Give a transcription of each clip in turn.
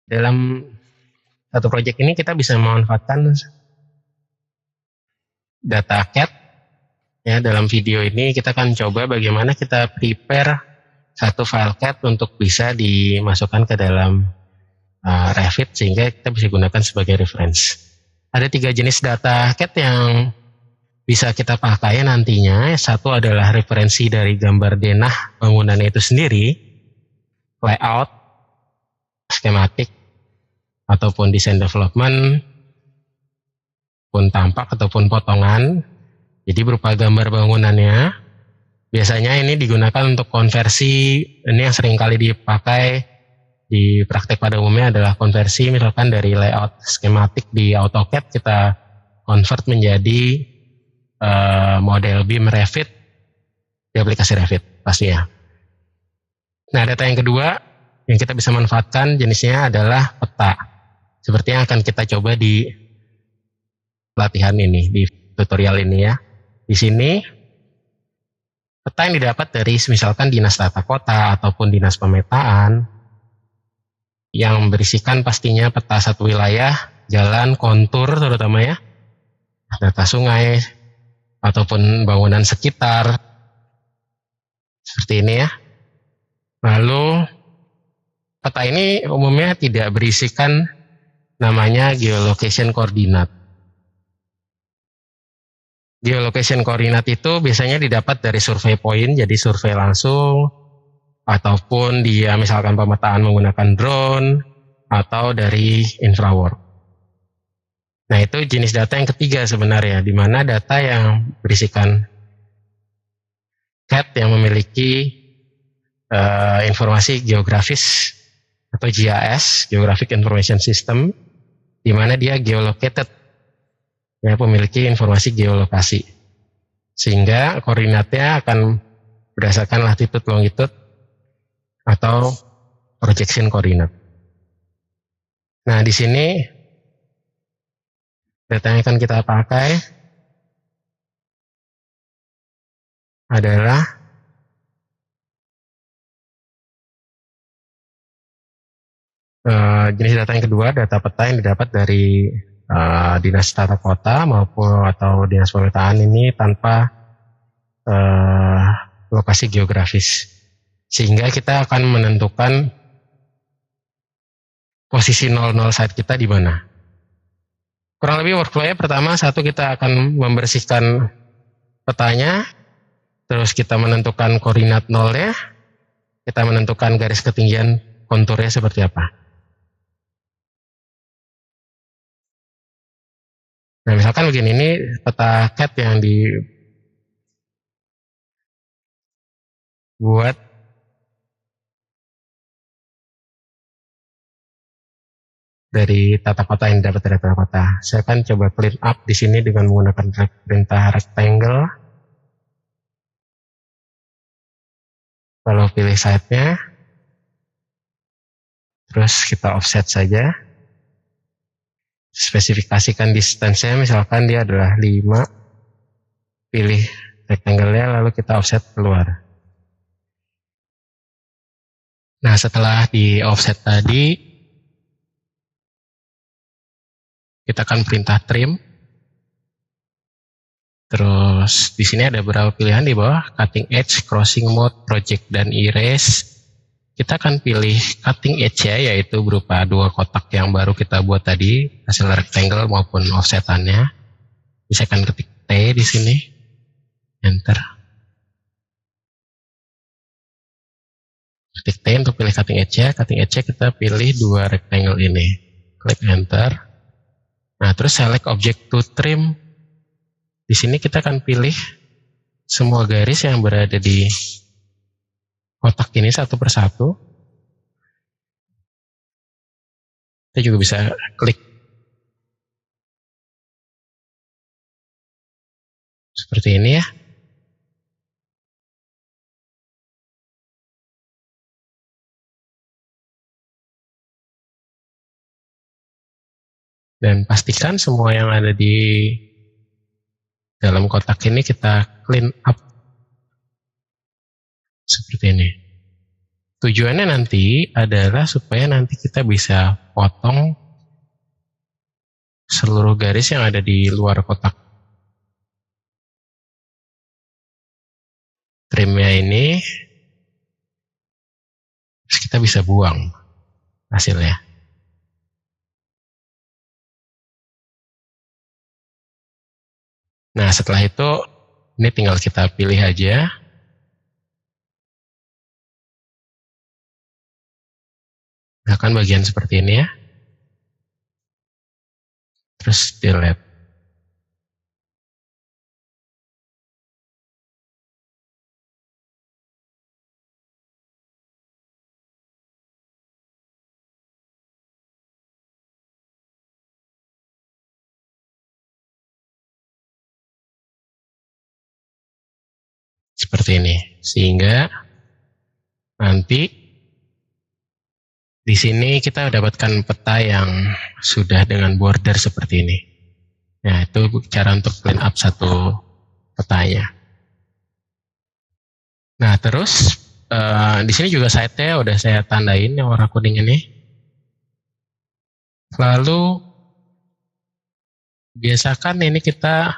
Dalam satu project ini kita bisa memanfaatkan data cat. Ya, dalam video ini kita akan coba bagaimana kita prepare satu file cat untuk bisa dimasukkan ke dalam Revit sehingga kita bisa gunakan sebagai reference. Ada 3 jenis data cat yang bisa kita pakai nantinya. Satu adalah referensi dari gambar denah bangunannya itu sendiri, layout, skematik, ataupun desain development, pun tampak ataupun potongan. Jadi berupa gambar bangunannya. Biasanya ini digunakan untuk konversi, ini yang sering kali dipakai di praktek pada umumnya adalah konversi misalkan dari layout skematik di AutoCAD kita convert menjadi model BIM Revit di aplikasi Revit pastinya. Nah, data yang kedua yang kita bisa manfaatkan jenisnya adalah peta. Seperti yang akan kita coba di pelatihan ini, di tutorial ini ya. Di sini peta yang didapat dari misalkan dinas tata kota ataupun dinas pemetaan yang berisikan pastinya peta satu wilayah, jalan, kontur terutama ya, data sungai, ataupun bangunan sekitar, seperti ini ya. Lalu, peta ini umumnya tidak berisikan namanya geolocation koordinat. Geolocation koordinat itu biasanya didapat dari survei point, jadi survei langsung, ataupun dia misalkan pemetaan menggunakan drone atau dari infraworld. Nah, itu jenis data yang ketiga sebenarnya, di mana data yang berisikan CAD yang memiliki informasi geografis atau GIS, Geographic Information System, di mana dia geolocated, ya, memiliki informasi geolokasi, sehingga koordinatnya akan berdasarkan latitude, longitude, atau projection koordinat. Nah, di sini data yang akan kita pakai adalah jenis data yang kedua, data peta yang didapat dari dinas tata kota maupun atau dinas pemetaan ini tanpa lokasi geografis. Sehingga kita akan menentukan posisi 00 site kita di mana. Kurang lebih workflow-nya pertama, kita akan membersihkan petanya, terus kita menentukan koordinat nolnya, kita menentukan garis ketinggian konturnya seperti apa. Nah, misalkan begini, ini peta CAD yang dibuat dari tata kota yang didapat dari tata kota. Saya akan coba clean up di sini dengan menggunakan perintah rectangle. Lalu pilih site-nya. Terus kita offset saja. Spesifikasikan distance-nya, misalkan dia adalah 5. Pilih rectangle-nya, lalu kita offset keluar. Nah, setelah di offset tadi, kita akan perintah trim. Terus di sini ada beberapa pilihan di bawah, cutting edge, crossing mode, project, dan erase. Kita akan pilih cutting edge ya, yaitu berupa 2 kotak yang baru kita buat tadi, hasil rectangle maupun offsetannya. Bisa akan ketik T di sini, enter. Ketik T untuk pilih cutting edge ya. Cutting edge kita pilih 2 rectangle ini, klik enter. Nah, terus select object to trim. Di sini kita akan pilih semua garis yang berada di kotak ini satu persatu. Kita juga bisa klik seperti ini ya. Dan pastikan semua yang ada di dalam kotak ini kita clean up seperti ini. Tujuannya nanti adalah supaya nanti kita bisa potong seluruh garis yang ada di luar kotak trimnya ini, terus kita bisa buang hasilnya. Nah, setelah itu ini tinggal kita pilih aja. Misalkan bagian seperti ini ya. Terus delete. Seperti ini. Sehingga nanti di sini kita dapatkan peta yang sudah dengan border seperti ini. Nah, itu cara untuk clean up satu petanya. Nah, terus di sini juga site-nya udah saya tandain yang warna kuning ini. Lalu biasakan ini kita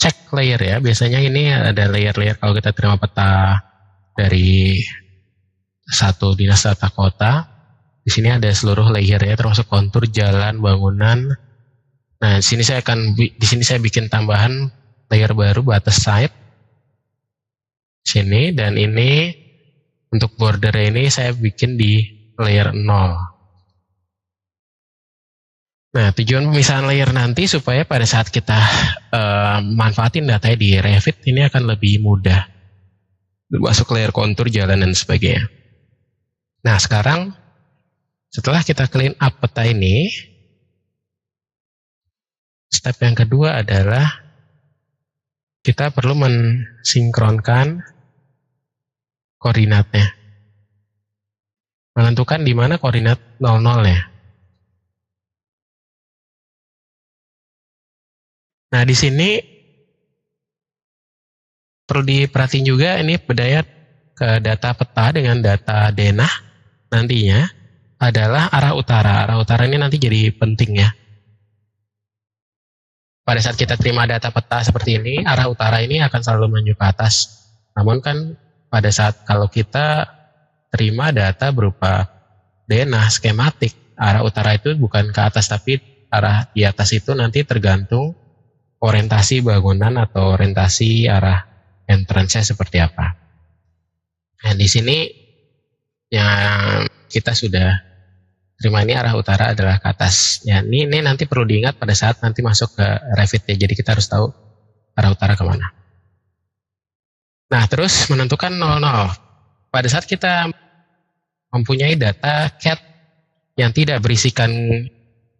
cek layer ya. Biasanya ini ada layer-layer kalau kita terima peta dari satu dinas tata kota. Di sini ada seluruh layernya termasuk kontur jalan, bangunan. Nah, di sini saya bikin tambahan layer baru batas site. Sini, dan ini untuk border ini saya bikin di layer 0. Nah, tujuan pemisahan layer nanti supaya pada saat kita manfaatin datanya di Revit ini akan lebih mudah masuk layer kontur, jalan dan sebagainya. Nah, sekarang setelah kita clean up peta ini, step yang kedua adalah kita perlu mensinkronkan koordinatnya. Menentukan di mana koordinat 00-nya. Nah, di sini perlu diperhatiin juga ini berdaya ke data peta dengan data denah nantinya adalah arah utara. Arah utara ini nanti jadi penting ya. Pada saat kita terima data peta seperti ini, arah utara ini akan selalu menuju ke atas. Namun kan pada saat kalau kita terima data berupa denah skematik, arah utara itu bukan ke atas, tapi arah di atas itu nanti tergantung orientasi bangunan atau orientasi arah entrance-nya seperti apa. Nah, di sini yang kita sudah terima ini arah utara adalah ke atas. Ya, ini nanti perlu diingat pada saat nanti masuk ke Revit ya. Jadi kita harus tahu arah utara kemana. Nah, terus menentukan 00. Pada saat kita mempunyai data CAD yang tidak berisikan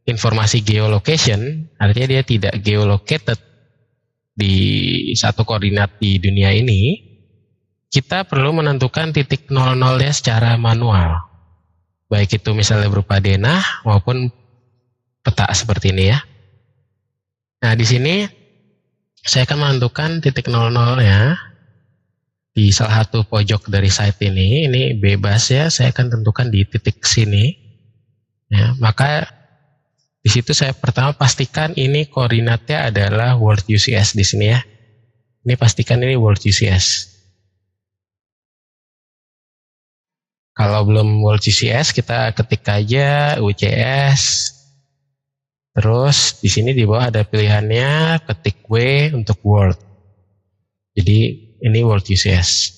informasi geolocation, artinya dia tidak geolocated di satu koordinat di dunia ini, kita perlu menentukan titik 00-nya secara manual. Baik itu misalnya berupa denah maupun peta seperti ini ya. Nah, di sini saya akan menentukan titik 00-nya di salah satu pojok dari site ini bebas ya, saya akan tentukan di titik sini. Ya, maka di situ saya pertama pastikan ini koordinatnya adalah World UCS di sini ya. Ini pastikan ini World UCS. Kalau belum World UCS kita ketik aja UCS. Terus di sini di bawah ada pilihannya ketik W untuk World. Jadi ini World UCS.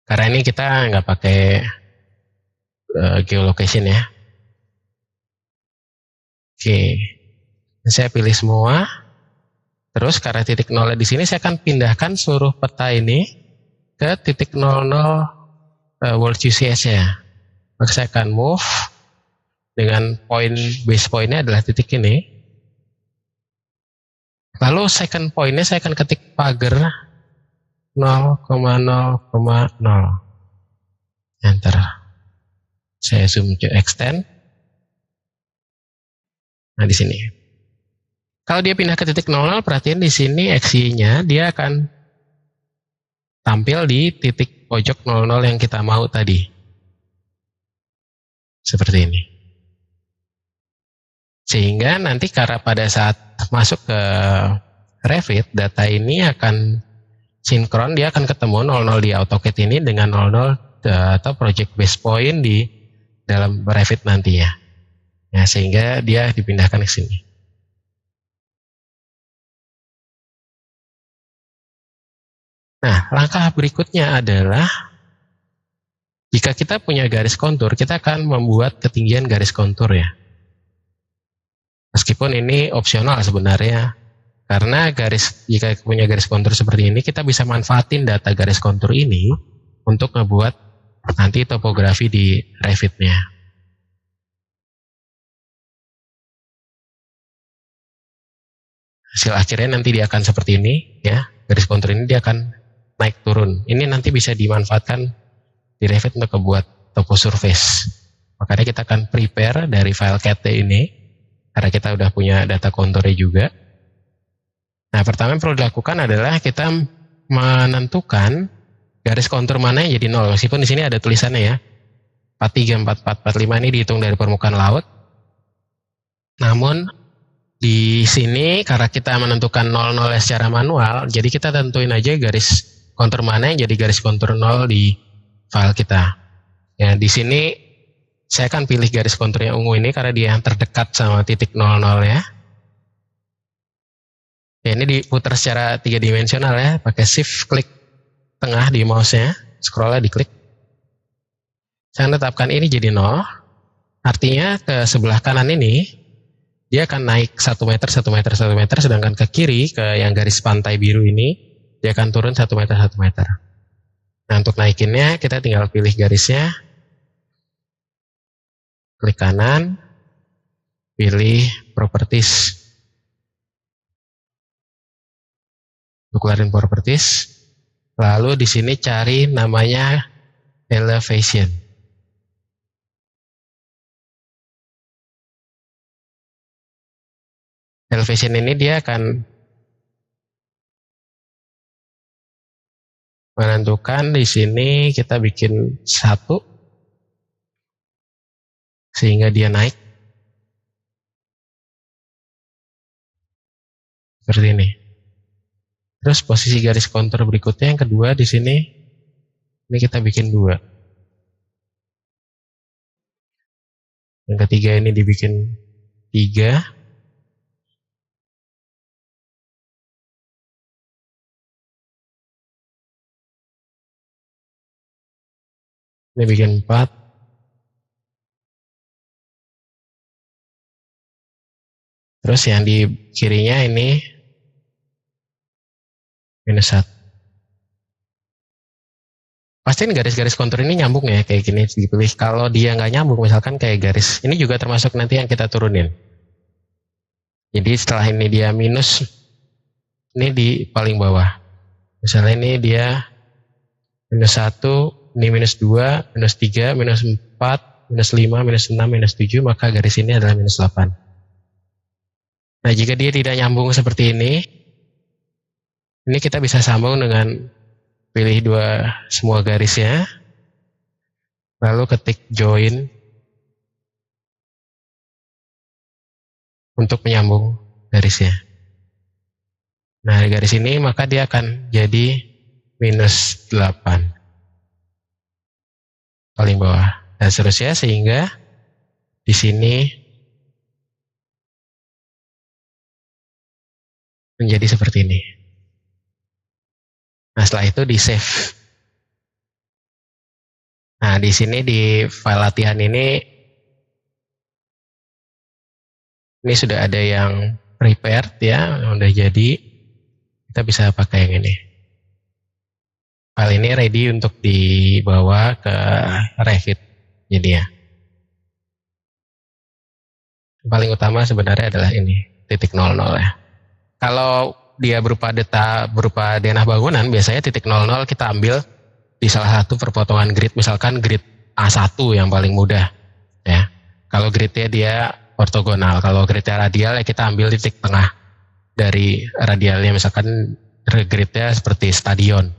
Karena ini kita nggak pakai geolocation ya. Oke, saya pilih semua. Terus karena titik 0 di sini saya akan pindahkan seluruh peta ini ke titik 00 World UCS ya. Maka saya akan move dengan base pointnya adalah titik ini. Lalu second pointnya saya akan ketik pagar 0,0,0. Enter. Saya zoom ke extend. Nah, di sini. Kalau dia pindah ke titik 00, perhatiin di sini XY-nya dia akan tampil di titik pojok 00 yang kita mau tadi. Seperti ini. Sehingga nanti karena pada saat masuk ke Revit, data ini akan sinkron, dia akan ketemu 00 di AutoCAD ini dengan 00 atau project base point di dalam Revit nantinya. Ya, sehingga dia dipindahkan ke sini. Nah, langkah berikutnya adalah jika kita punya garis kontur, kita akan membuat ketinggian garis kontur ya. Meskipun ini opsional sebenarnya, karena jika punya garis kontur seperti ini, kita bisa manfaatin data garis kontur ini untuk ngebuat nanti topografi di Revit-nya. Hasil akhirnya nanti dia akan seperti ini, ya. Garis kontur ini dia akan naik turun. Ini nanti bisa dimanfaatkan di Revit untuk membuat topo surface. Makanya kita akan prepare dari file CAD ini, karena kita udah punya data konturnya juga. Nah, pertama yang perlu dilakukan adalah kita menentukan garis kontur mana yang jadi 0. Meskipun di sini ada tulisannya ya, 43, 44, 45 ini dihitung dari permukaan laut. Namun di sini karena kita menentukan 00 secara manual, jadi kita tentuin aja garis kontur mana yang jadi garis kontur 0 di file kita. Ya, di sini saya akan pilih garis kontur yang ungu ini karena dia yang terdekat sama titik 00 ya. Ya, ini diputar secara 3 dimensional ya, pakai shift klik tengah di mouse-nya, scroll-nya diklik. Saya tetapkan ini jadi 0, artinya ke sebelah kanan ini, dia akan naik 1 meter, 1 meter, 1 meter, sedangkan ke kiri, ke yang garis pantai biru ini, dia akan turun 1 meter, 1 meter. Nah, untuk naikinnya, kita tinggal pilih garisnya, klik kanan, pilih properties, keluarin properties, lalu di sini cari namanya elevation. Elevation ini dia akan menentukan di sini kita bikin 1 sehingga dia naik seperti ini. Terus posisi garis kontur berikutnya yang kedua di sini, ini kita bikin 2. Yang ketiga ini dibikin 3. Ini bikin 4. Terus yang di kirinya ini -1. Pastiin garis-garis kontur ini nyambung ya, kayak gini dipilih. Kalau dia nggak nyambung, misalkan kayak garis, ini juga termasuk nanti yang kita turunin. Jadi setelah ini dia minus, ini di paling bawah. Misalnya ini dia -1, ini -2, -3, -4, -5, -6, -7, maka garis ini adalah -8. Nah, jika dia tidak nyambung seperti ini kita bisa sambung dengan pilih semua garisnya, lalu ketik join untuk menyambung garisnya. Nah, garis ini maka dia akan jadi -8 paling bawah dan seterusnya, sehingga di sini menjadi seperti ini. Nah, setelah itu di save. Nah, di sini di file latihan ini sudah ada yang prepared ya, yang udah jadi. Kita bisa pakai yang ini. File ini ready untuk dibawa ke Revit. Jadi ya. Yang paling utama sebenarnya adalah ini, titik 00 ya. Kalau dia berupa denah bangunan, biasanya titik 00 kita ambil di salah satu perpotongan grid, misalkan grid A1 yang paling mudah ya. Kalau gridnya dia ortogonal, kalau gridnya radial ya kita ambil titik tengah dari radialnya, misalkan gridnya seperti stadion.